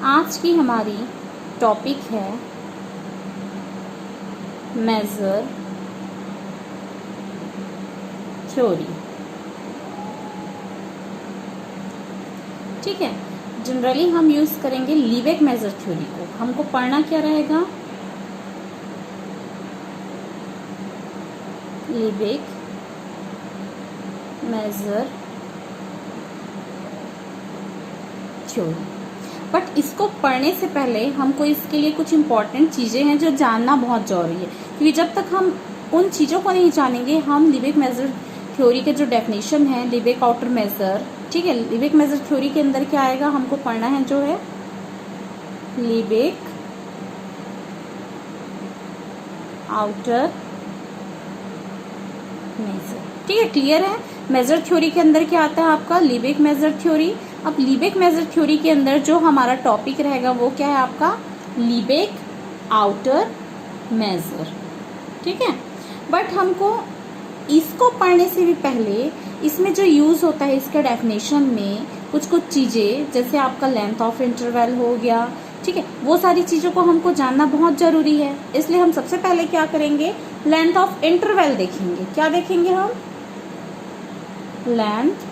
आज की हमारी टॉपिक है मेजर थ्योरी। ठीक है, जनरली हम यूज करेंगे लीबेक मेजर थ्योरी को। हमको पढ़ना क्या रहेगा? लीबेक मेजर थ्योरी। बट इसको पढ़ने से पहले हमको इसके लिए कुछ इम्पोर्टेंट चीज़ें हैं जो जानना बहुत जरूरी है, क्योंकि जब तक हम उन चीज़ों को नहीं जानेंगे हम लीबेक मेजर थ्योरी के जो डेफिनेशन है, लीबेक आउटर मेजर, ठीक है, लीबेक मेजर थ्योरी के अंदर क्या आएगा हमको पढ़ना है जो है लीबेक आउटर मेजर। ठीक है, क्लियर है? मेजर थ्योरी के अंदर क्या आता है आपका? लीबेक मेजर थ्योरी। अब लीबेक मेजर थ्योरी के अंदर जो हमारा टॉपिक रहेगा वो क्या है आपका? लीबेक आउटर मेजर। ठीक है, बट हमको इसको पढ़ने से भी पहले इसमें जो यूज होता है इसके डेफिनेशन में कुछ चीजें, जैसे आपका लेंथ ऑफ इंटरवल हो गया, ठीक है, वो सारी चीजों को हमको जानना बहुत जरूरी है। इसलिए हम सबसे पहले क्या करेंगे? लेंथ ऑफ इंटरवल देखेंगे। क्या देखेंगे हम? लेंथ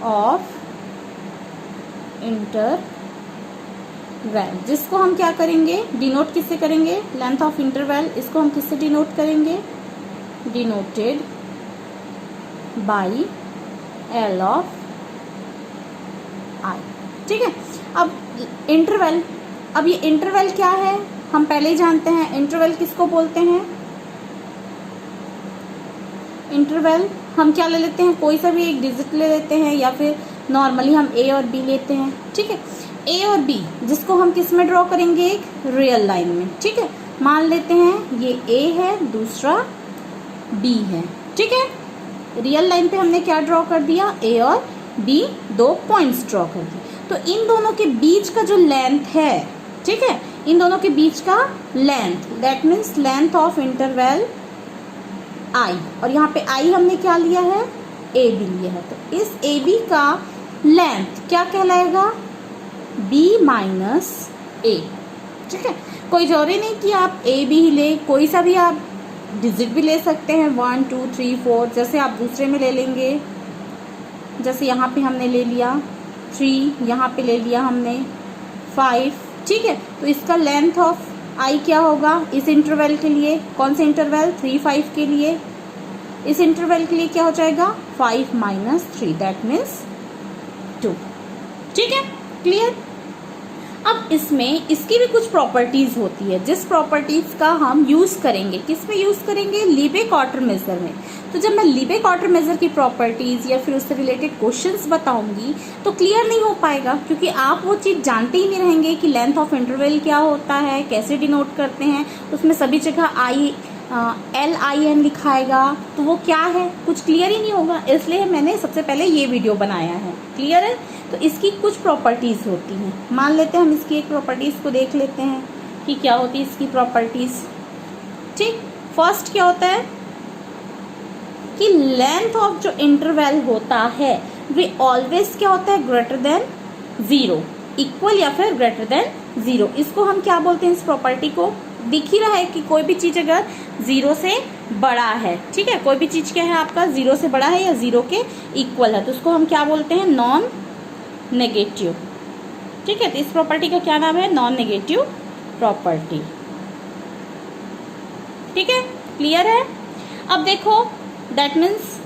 ऑफ इंटरवल, जिसको हम क्या करेंगे? डिनोट किससे करेंगे? लेंथ ऑफ इंटरवल इसको हम किससे डिनोट करेंगे? डिनोटेड बाई एल ऑफ आई। ठीक है, अब इंटरवल, अब ये इंटरवल क्या है हम पहले ही जानते हैं। इंटरवल किसको बोलते हैं? इंटरवल हम क्या ले लेते हैं? कोई सा भी एक डिजिट ले लेते हैं या फिर नॉर्मली हम ए और बी लेते हैं। ठीक है, ए और बी जिसको हम किस में ड्रॉ करेंगे? एक रियल लाइन में। ठीक है, मान लेते हैं ये ए है, दूसरा बी है। ठीक है, रियल लाइन पे हमने क्या ड्रॉ कर दिया? ए और बी, दो पॉइंट्स ड्रॉ कर दिए। तो इन दोनों के बीच का जो लेंथ है, ठीक है, इन दोनों के बीच का length, that means length of interval I, और यहाँ पे आई हमने क्या लिया है? ए बी लिया है। तो इस ए बी का लेंथ क्या कहलाएगा? बी माइनस ए। ठीक है, कोई जरूरी नहीं कि आप ए बी ही ले, कोई सा भी आप डिजिट भी ले सकते हैं, 1 2 3 4, जैसे आप दूसरे में ले लेंगे। जैसे यहाँ पे हमने ले लिया 3, यहाँ पे ले लिया हमने 5। ठीक है, तो इसका लेंथ ऑफ आई क्या होगा इस इंटरवल के लिए? कौन से इंटरवल? 3 5 के लिए। इस इंटरवल के लिए क्या हो जाएगा? 5 माइनस 3, दैट मीन्स 2। ठीक है, क्लियर? अब इसमें इसकी भी कुछ प्रॉपर्टीज होती है, जिस प्रॉपर्टीज का हम यूज करेंगे। किस में यूज करेंगे? लीबेक आउटर मेजर में। तो जब मैं लीबेक आउटर मेजर की प्रॉपर्टीज या फिर उससे रिलेटेड क्वेश्चंस बताऊंगी तो क्लियर नहीं हो पाएगा, क्योंकि आप वो चीज जानते ही नहीं रहेंगे कि लेंथ ऑफ इंटरवल क्या होता है, कैसे डिनोट करते हैं। उसमें सभी जगह LIN लिखाएगा, तो वो क्या है कुछ क्लियर ही नहीं होगा। इसलिए मैंने सबसे पहले ये वीडियो बनाया है। क्लियर है? तो इसकी कुछ प्रॉपर्टीज होती हैं। मान लेते हैं हम इसकी एक प्रॉपर्टीज को देख लेते हैं कि क्या होती है इसकी प्रॉपर्टीज। ठीक, फर्स्ट क्या होता है कि लेंथ ऑफ जो इंटरवल होता है वे ऑलवेज क्या होता है? ग्रेटर देन 0, इक्वल या फिर ग्रेटर देन 0। इसको हम क्या बोलते हैं? इस प्रॉपर्टी को दिख ही रहा है कि कोई भी चीज अगर 0 से बड़ा है, ठीक है, कोई भी चीज क्या है आपका 0 से बड़ा है या 0 के इक्वल है, तो उसको हम क्या बोलते हैं? Non negative. ठीक है, तो इस प्रॉपर्टी का क्या नाम है? Non negative property. ठीक है, क्लियर है? अब देखो, दैट मीन्स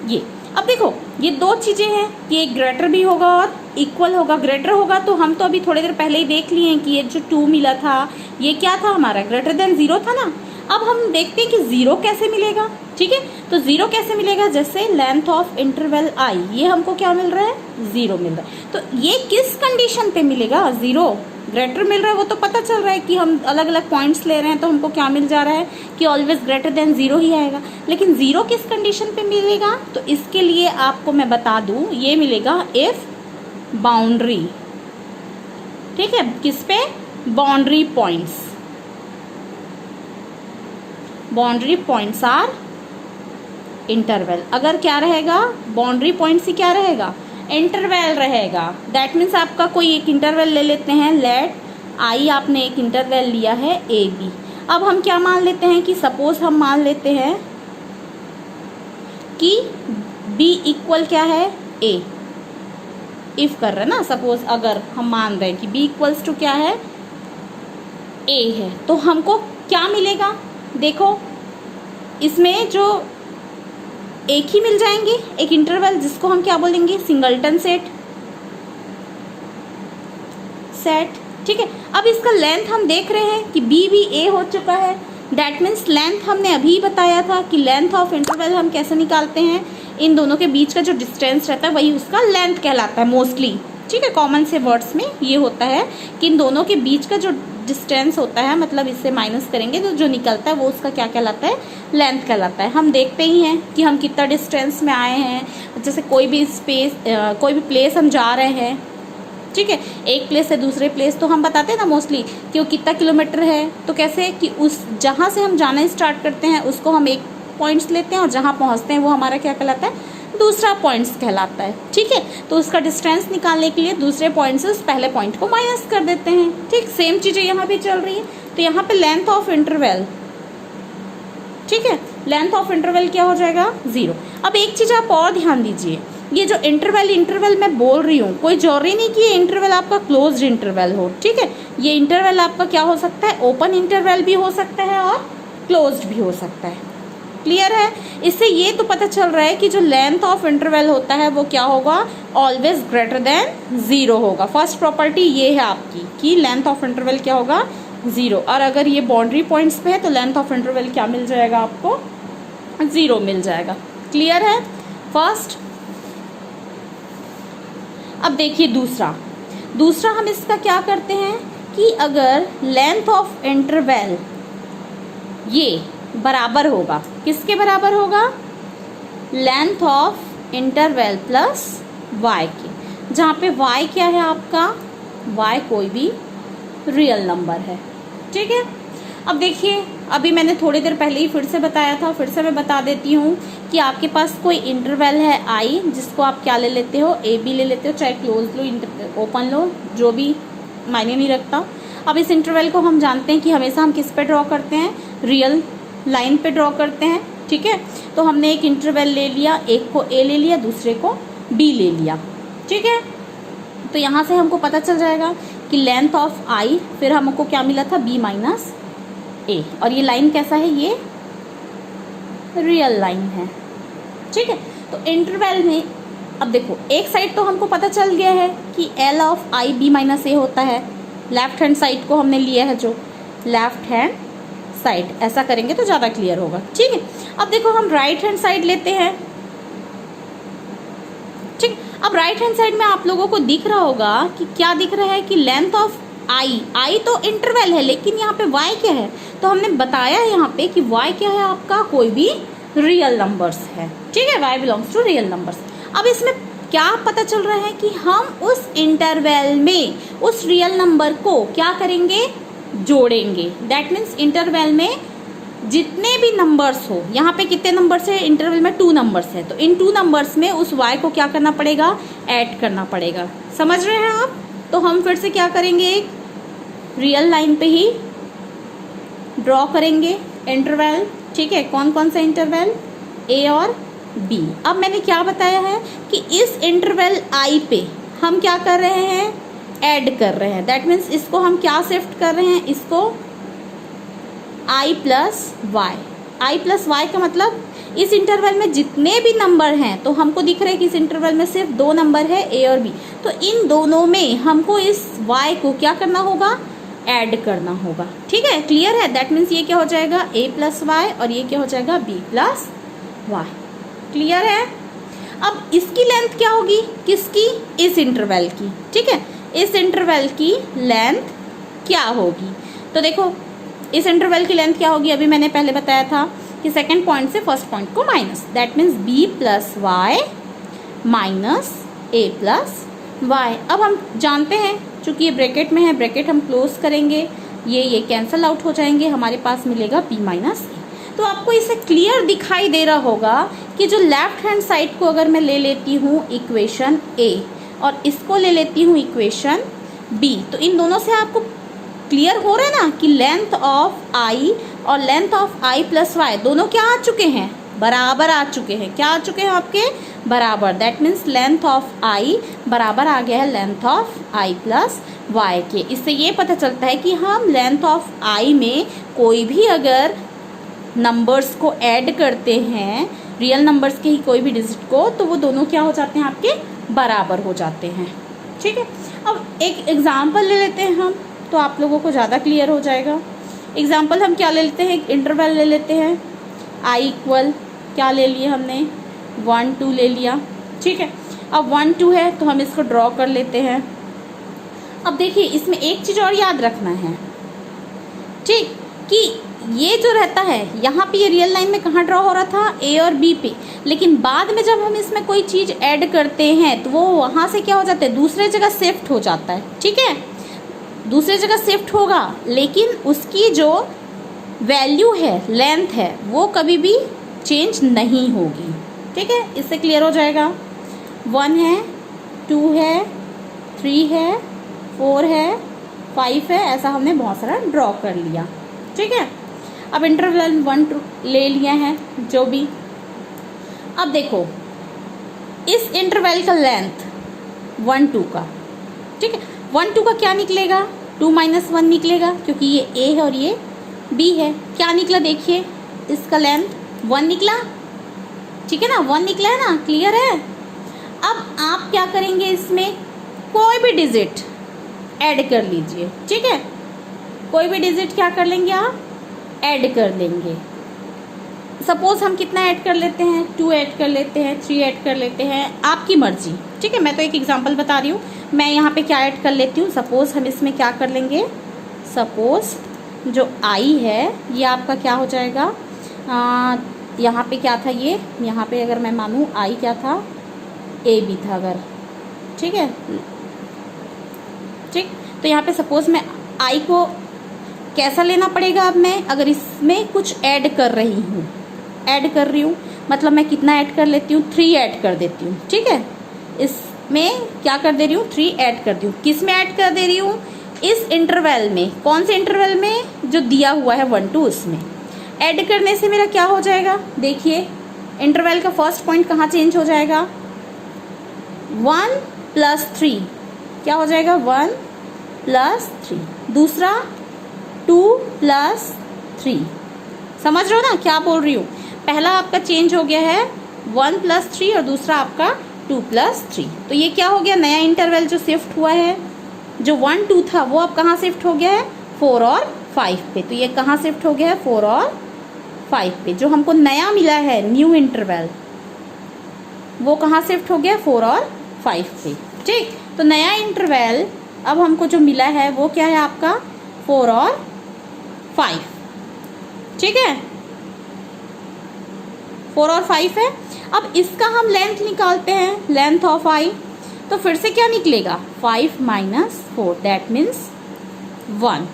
ये, अब देखो ये दो चीजें हैं कि एक ग्रेटर भी होगा और इक्वल होगा। ग्रेटर होगा तो हम तो अभी थोड़ी देर पहले ही देख लिए हैं कि ये जो 2 मिला था ये क्या था हमारा? ग्रेटर देन 0 था ना। अब हम देखते हैं कि 0 कैसे मिलेगा। ठीक है, तो 0 कैसे मिलेगा? जैसे लेंथ ऑफ इंटरवल आई, ये हमको क्या मिल रहा है? 0 मिल रहा है। तो ये किस कंडीशन पे मिलेगा? 0 ग्रेटर मिल रहा है, वो तो पता चल रहा है कि हम अलग अलग पॉइंट्स ले रहे हैं, तो हमको क्या मिल जा रहा है कि ऑलवेज ग्रेटर देन 0 ही आएगा। लेकिन 0 किस कंडीशन पे मिलेगा? तो इसके लिए आपको मैं बता दूं, ये मिलेगा इफ बाउंड्री। ठीक है, किस पे? Boundary points. Boundary points R interval. अगर क्या रहेगा? बाउंड्री पॉइंट्स ही क्या रहेगा? इंटरवल रहेगा। दैट मीन्स आपका कोई एक इंटरवल ले लेते हैं, लेट आई आपने एक इंटरवल लिया है ए बी। अब हम क्या मान लेते हैं कि सपोज हम मान लेते हैं कि बी इक्वल क्या है ए, इफ कर रहे हैं ना, सपोज अगर हम मान रहे हैं कि बी इक्वल्स टू क्या है ए है, तो हमको क्या मिलेगा, देखो इसमें जो एक ही मिल जाएंगे, एक इंटरवल जिसको हम क्या बोलेंगे सिंगलटन सेट, ठीक है। अब इसका लेंथ हम देख रहे हैं कि बी भी ए हो चुका है। दैट मीन्स लेंथ हमने अभी बताया था कि लेंथ ऑफ इंटरवल हम कैसे निकालते हैं, इन दोनों के बीच का जो डिस्टेंस रहता है वही उसका लेंथ कहलाता है मोस्टली, ठीक है। कॉमन से वर्ड्स में ये होता है कि इन दोनों के बीच का जो डिस्टेंस होता है, मतलब इससे माइनस करेंगे तो जो निकलता है वो उसका क्या कहलाता है, लेंथ कहलाता है। हम देखते ही हैं कि हम कितना डिस्टेंस में आए हैं। जैसे कोई भी प्लेस हम जा रहे हैं, ठीक है, एक प्लेस से दूसरे प्लेस, तो हम बताते हैं ना मोस्टली कि वो कितना किलोमीटर है, तो कैसे कि उस जहाँ से हम जाना स्टार्ट करते हैं उसको हम एक पॉइंट्स लेते हैं और जहाँ पहुँचते हैं वो हमारा क्या कहलाता है, दूसरा पॉइंट्स कहलाता है, ठीक है। तो उसका डिस्टेंस निकालने के लिए दूसरे पॉइंट से उस पहले पॉइंट को माइनस कर देते हैं, ठीक। सेम चीज़ें यहाँ भी चल रही है। तो यहाँ पे लेंथ ऑफ इंटरवल, ठीक है, लेंथ ऑफ इंटरवल क्या हो जाएगा 0। अब एक चीज़ आप और ध्यान दीजिए, ये जो इंटरवल मैं बोल रही हूँ, कोई जरूरी नहीं कि ये इंटरवल आपका क्लोज्ड इंटरवल हो, ठीक है। ये इंटरवल आपका क्या हो सकता है, ओपन इंटरवल भी हो सकता है और क्लोज्ड भी हो सकता है। क्लियर है। इससे ये तो पता चल रहा है कि जो लेंथ ऑफ इंटरवल होता है वो क्या होगा, ऑलवेज ग्रेटर देन 0 होगा। फर्स्ट प्रॉपर्टी ये है आपकी कि लेंथ ऑफ इंटरवल क्या होगा 0, और अगर ये बाउंड्री पॉइंट्स पे है तो लेंथ ऑफ इंटरवल क्या मिल जाएगा आपको, 0 मिल जाएगा। क्लियर है फर्स्ट। अब देखिए दूसरा हम इसका क्या करते हैं कि अगर लेंथ ऑफ इंटरवल ये बराबर होगा, किसके बराबर होगा, length of interval plus y के, जहाँ पे y क्या है आपका, y कोई भी रियल नंबर है, ठीक है। अब देखिए अभी मैंने थोड़ी देर पहले ही फिर से बताया था, फिर से मैं बता देती हूँ कि आपके पास कोई इंटरवल है i, जिसको आप क्या ले लेते हो, ए बी ले लेते हो, चाहे क्लोज लो ओपन लो, जो भी मायने नहीं रखता। अब इस इंटरवल को हम जानते हैं कि हमेशा हम किस पे ड्रॉ करते हैं, रियल लाइन पे ड्रॉ करते हैं, ठीक है। तो हमने एक इंटरवल ले लिया, एक को ए ले लिया, दूसरे को बी ले लिया, ठीक है। तो यहाँ से हमको पता चल जाएगा कि लेंथ ऑफ आई, फिर हमको क्या मिला था, बी माइनस ए, और ये लाइन कैसा है, ये रियल लाइन है, ठीक है। तो इंटरवल में अब देखो एक साइड तो हमको पता चल गया है कि L of I B minus A होता है, लेफ्ट हैंड साइड को हमने लिया है, जो लेफ्ट हैंड साइड, ऐसा करेंगे तो ज़्यादा क्लियर होगा, ठीक है। अब देखो हम राइट हैंड साइड लेते हैं, ठीक। अब राइट हैंड साइड में आप लोगों को दिख रहा होगा कि क्या दिख रहा है कि लेंथ ऑफ आई तो इंटरवल है, लेकिन यहाँ पे y क्या है, तो हमने बताया है यहाँ पे कि y क्या है आपका, कोई भी रियल नंबर्स है, ठीक है, y belongs to real numbers. अब इसमें क्या पता चल रहा है कि हम उस इंटरवल में उस रियल नंबर को क्या करेंगे, जोड़ेंगे। दैट मीन्स इंटरवल में जितने भी नंबर्स हो, यहाँ पे कितने नंबर्स है, इंटरवल में 2 नंबर्स है, तो इन 2 नंबर्स में उस y को क्या करना पड़ेगा, ऐड करना पड़ेगा। समझ रहे हैं आप। तो हम फिर से क्या करेंगे, एक रियल लाइन पे ही ड्रॉ करेंगे इंटरवल, ठीक है। कौन कौन सा इंटरवल, a और b। अब मैंने क्या बताया है कि इस इंटरवल i पे हम क्या कर रहे हैं, ऐड कर रहे हैं। दैट मीन्स इसको हम क्या शिफ्ट कर रहे हैं, इसको i प्लस वाई का मतलब इस इंटरवल में जितने भी नंबर हैं, तो हमको दिख रहा है कि इस इंटरवल में सिर्फ 2 नंबर है, a और b, तो इन दोनों में हमको इस y को क्या करना होगा, ऐड करना होगा, ठीक है। क्लियर है। दैट मीन्स ये क्या हो जाएगा, a प्लस वाई, और ये क्या हो जाएगा, b प्लस वाई। क्लियर है। अब इसकी लेंथ क्या होगी, किसकी, इस इंटरवल की, ठीक है। इस इंटरवल की लेंथ क्या होगी, तो देखो इस इंटरवल की लेंथ क्या होगी, अभी मैंने पहले बताया था कि सेकंड पॉइंट से फर्स्ट पॉइंट को minus, that means b plus y minus a plus y. अब हम जानते हैं चूंकि ये ब्रैकेट में है, ब्रैकेट हम क्लोज करेंगे, ये कैंसल आउट हो जाएंगे, हमारे पास मिलेगा b माइनस a। तो आपको इसे क्लियर दिखाई दे रहा होगा कि जो लेफ्ट हैंड साइड को अगर मैं ले लेती हूँ इक्वेशन ए और इसको ले लेती हूँ इक्वेशन बी, तो इन दोनों से आपको क्लियर हो रहा है ना कि लेंथ ऑफ आई और length of i plus y दोनों क्या आ चुके हैं, बराबर आ चुके हैं। क्या आ चुके हैं आपके, बराबर। That means length of i बराबर आ गया है length of i plus y के। इससे ये पता चलता है कि हम लेंथ ऑफ आई में कोई भी अगर नंबर्स को ऐड करते हैं, रियल नंबर्स के ही कोई भी डिजिट को, तो वो दोनों क्या हो जाते हैं, आपके बराबर हो जाते हैं। ठीक है, अब एक एग्जाम्पल ले लेते हैं हम, तो आप लोगों को ज़्यादा क्लियर हो जाएगा। एग्जाम्पल हम क्या ले लेते हैं, एक इंटरवल ले लेते हैं। आई इक्वल क्या ले लिए हमने, 1 2 ले लिया। ठीक है, अब 1 2 है तो हम इसको ड्रॉ कर लेते हैं। अब देखिए इसमें एक चीज़ और याद रखना है, ठीक, कि ये जो रहता है यहाँ पे, ये रियल लाइन में कहाँ ड्रॉ हो रहा था, ए और बी पे, लेकिन बाद में जब हम इसमें कोई चीज़ ऐड करते हैं तो वो वहाँ से क्या हो जाता है, दूसरे जगह शिफ्ट हो जाता है। ठीक है, दूसरे जगह शिफ्ट होगा, लेकिन उसकी जो वैल्यू है, लेंथ है, वो कभी भी चेंज नहीं होगी। ठीक है, इससे क्लियर हो जाएगा। 1 है, 2 है, 3 है, 4 है, 5 है, ऐसा हमने बहुत सारा ड्रॉ कर लिया। ठीक है, अब इंटरवल 1 2 ले लिया है जो भी। अब देखो इस इंटरवल का लेंथ 1 2 का, ठीक है, 1 2 का क्या निकलेगा, 2 - 1 निकलेगा, क्योंकि ये ए है और ये बी है। क्या निकला, देखिए इसका लेंथ 1 निकला। ठीक है ना, 1 निकला है ना, क्लियर है। अब आप क्या करेंगे, इसमें कोई भी डिजिट ऐड कर लीजिए। ठीक है, कोई भी डिजिट क्या कर लेंगे, आप ऐड कर लेंगे। सपोज हम कितना ऐड कर लेते हैं, 2 ऐड कर लेते हैं, 3 ऐड कर लेते हैं, आपकी मर्जी। ठीक है, मैं तो एक एग्जांपल बता रही हूँ। मैं यहाँ पे क्या ऐड कर लेती हूँ, सपोज हम इसमें क्या कर लेंगे, सपोज जो आई है ये आपका क्या हो जाएगा, यहाँ पे क्या था, ये यहाँ पे अगर मैं मानूँ आई क्या था, ए बी था अगर। ठीक है, ठीक, तो यहाँ पे सपोज मैं आई को कैसा लेना पड़ेगा, अब मैं अगर इसमें कुछ ऐड कर रही हूँ, ऐड कर रही हूँ मतलब मैं कितना ऐड कर लेती हूँ, 3 ऐड कर देती हूँ। ठीक है, इसमें क्या कर दे रही हूँ, 3 ऐड कर दी हूँ। किस में ऐड कर दे रही हूँ, इस इंटरवल में। कौन से इंटरवल में, जो दिया हुआ है 1 2, उसमें ऐड करने से मेरा क्या हो जाएगा, देखिए इंटरवल का फर्स्ट पॉइंट कहाँ चेंज हो जाएगा, 1 + 3 क्या हो जाएगा, 1 + 3। दूसरा 2 + 3, समझ रहे हो ना क्या बोल रही हूँ। पहला आपका चेंज हो गया है 1 + 3 और दूसरा आपका 2 + 3। तो ये क्या हो गया, नया इंटरवल जो शिफ्ट हुआ है, जो 1 2 था वो अब कहाँ शिफ्ट हो गया है, 4 और 5 पे। तो ये कहाँ शिफ्ट हो गया है, 4 और 5 पे। जो हमको नया मिला है न्यू इंटरवल, वो कहाँ शिफ्ट हो गया, 4 और 5 पे। ठीक, तो नया इंटरवल अब हमको जो मिला है वो क्या है आपका, 4 और 5। ठीक है, 4 और 5 है। अब इसका हम लेंथ निकालते हैं, लेंथ ऑफ आई, तो फिर से क्या निकलेगा, 5 - 4 दैट मीन्स 1।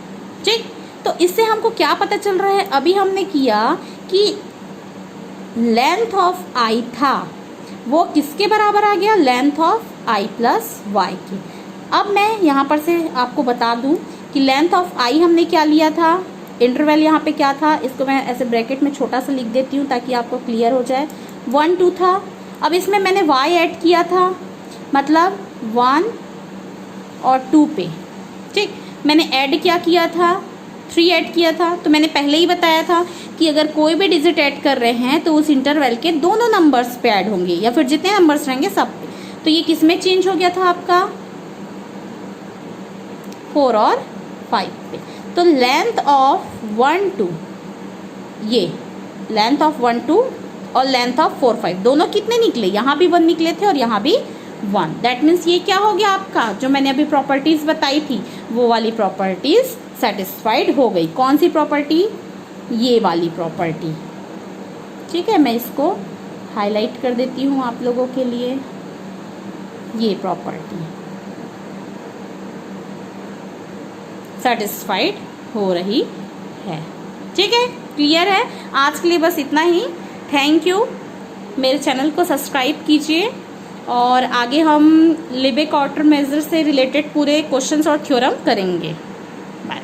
ठीक, तो इससे हमको क्या पता चल रहा है, अभी हमने किया कि लेंथ ऑफ आई था वो किसके बराबर आ गया, length of i plus y के। अब मैं यहाँ पर से आपको बता दूँ कि लेंथ ऑफ आई हमने क्या लिया था, इंटरवल यहाँ पे क्या था, इसको मैं ऐसे ब्रैकेट में छोटा सा लिख देती हूँ ताकि आपको क्लियर हो जाए, 1 2 था। अब इसमें मैंने y ऐड किया था, मतलब 1 और 2 पे। ठीक, मैंने ऐड क्या किया था, 3 ऐड किया था। तो मैंने पहले ही बताया था कि अगर कोई भी डिजिट ऐड कर रहे हैं तो उस इंटरवल के दोनों नंबर्स पे ऐड होंगे, या फिर जितने नंबर्स रहेंगे सब पे। तो ये किस में चेंज हो गया था आपका, 4 और 5 पे। तो लेंथ ऑफ 1 2, ये लेंथ ऑफ 1 2 और लेंथ ऑफ 4 5 दोनों कितने निकले, यहाँ भी 1 निकले थे और यहाँ भी 1। दैट मीन्स ये क्या हो गया आपका, जो मैंने अभी प्रॉपर्टीज बताई थी वो वाली प्रॉपर्टीज सेटिस्फाइड हो गई। कौन सी प्रॉपर्टी, ये वाली प्रॉपर्टी। ठीक है, मैं इसको हाईलाइट कर देती हूँ आप लोगों के लिए, ये प्रॉपर्टी सेटिस्फाइड हो रही है। ठीक है, क्लियर है? आज के लिए बस इतना ही। Thank you. मेरे चैनल को सब्सक्राइब कीजिए और आगे हम लिबे क्वार्टर मेजर से रिलेटेड पूरे क्वेश्चंस और थ्योरम करेंगे। बाय।